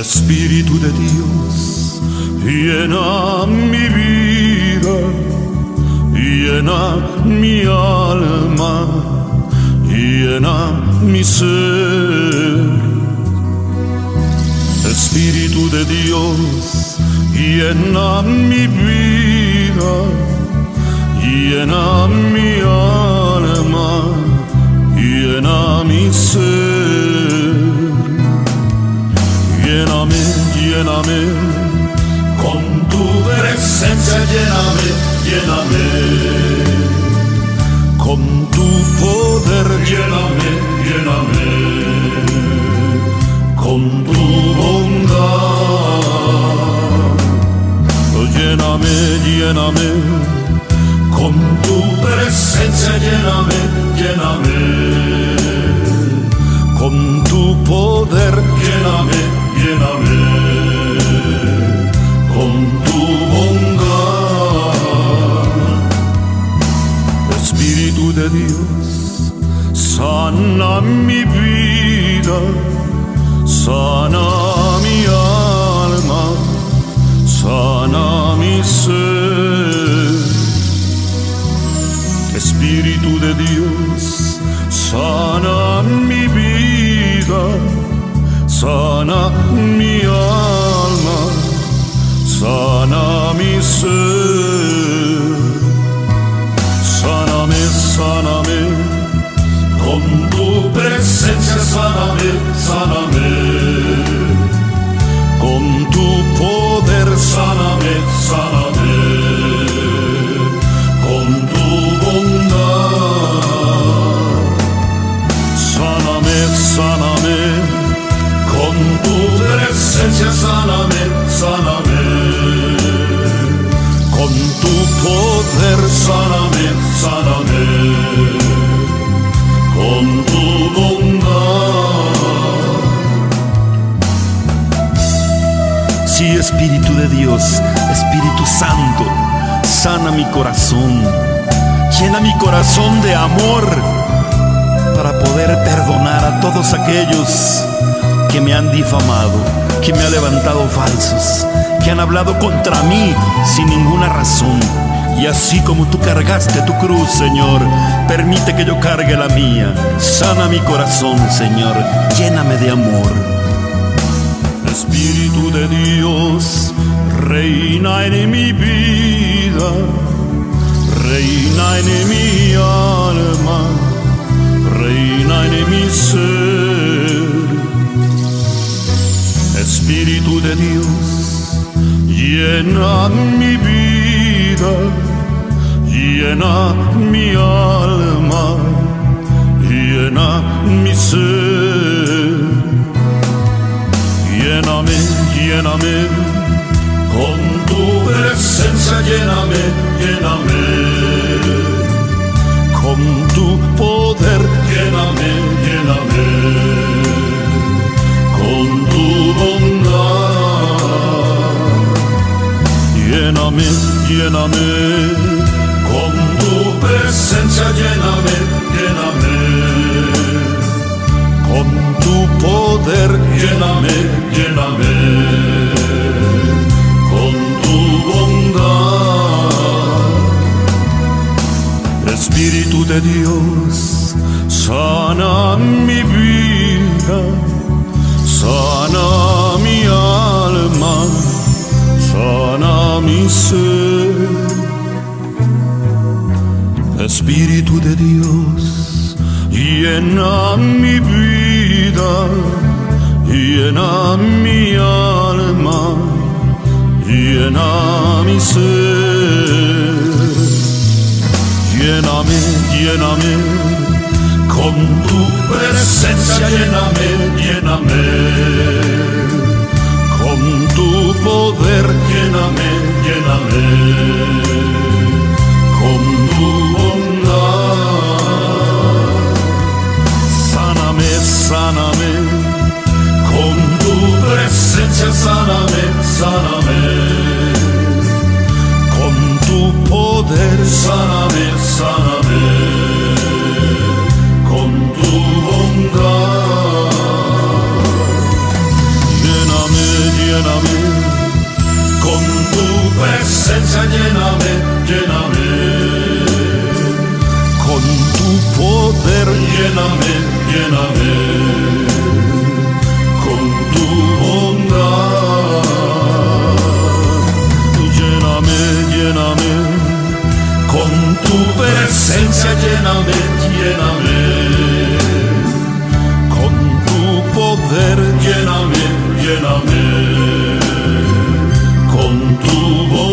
Espíritu de Dios, llena mi vida, llena mi alma, llena mi ser. Espíritu de Dios, llena mi vida, llena mi alma, llena mi ser. Lléname, lléname, con tu presencia lléname, lléname, con tu poder lléname, lléname, con tu bondad. Lléname, lléname, con tu presencia lléname, lléname, con tu poder lléname, lléname, con tu bondad. Espíritu de Dios, sana mi vida, sana mi alma, sana mi ser. Espíritu de Dios, sana mi vida, sana mi alma, sana mi ser. Sáname, sáname, con tu presencia sáname, sáname, con tu poder sáname, sáname, con tu bondad. Sáname, sáname, con tu presencia sáname, sáname, con tu poder sáname, sáname, con tu bondad. Sí, Espíritu de Dios, Espíritu Santo, sana mi corazón, llena mi corazón de amor para poder perdonar a todos aquellos que me han difamado, que me han levantado falsos, que han hablado contra mí sin ninguna razón. Y así como tú cargaste tu cruz, Señor, permite que yo cargue la mía. Sana mi corazón, Señor, lléname de amor. Espíritu de Dios, reina en mi vida, reina en mi alma, reina en mi ser. Espíritu de Dios, llena mi vida, llena mi alma, llena mi ser. Lléname, lléname, con tu presencia lléname, lléname, con tu poder lléname, lléname, con tu bondad. Lléname, lléname, con tu presencia lléname, lléname, con tu poder lléname, lléname, con tu bondad. Espíritu de Dios, sana mi vida, sana mi alma, sana mi ser. Espíritu de Dios, llena mi vida, llena mi alma, llena mi ser. Lléname, lléname, con tu presencia lléname, lléname, con tu poder lléname, lléname, con tu bondad. Sáname, sáname, con tu presencia sáname, sáname, con tu poder sáname, sáname, con tu bondad. Lléname, lléname, lléname, con tu presencia lléname, lléname, con tu poder, lléname, lléname, con tu bondad, lléname, lléname, con tu presencia lléname, lléname, con tu poder, lléname, lléname, con tu bondad.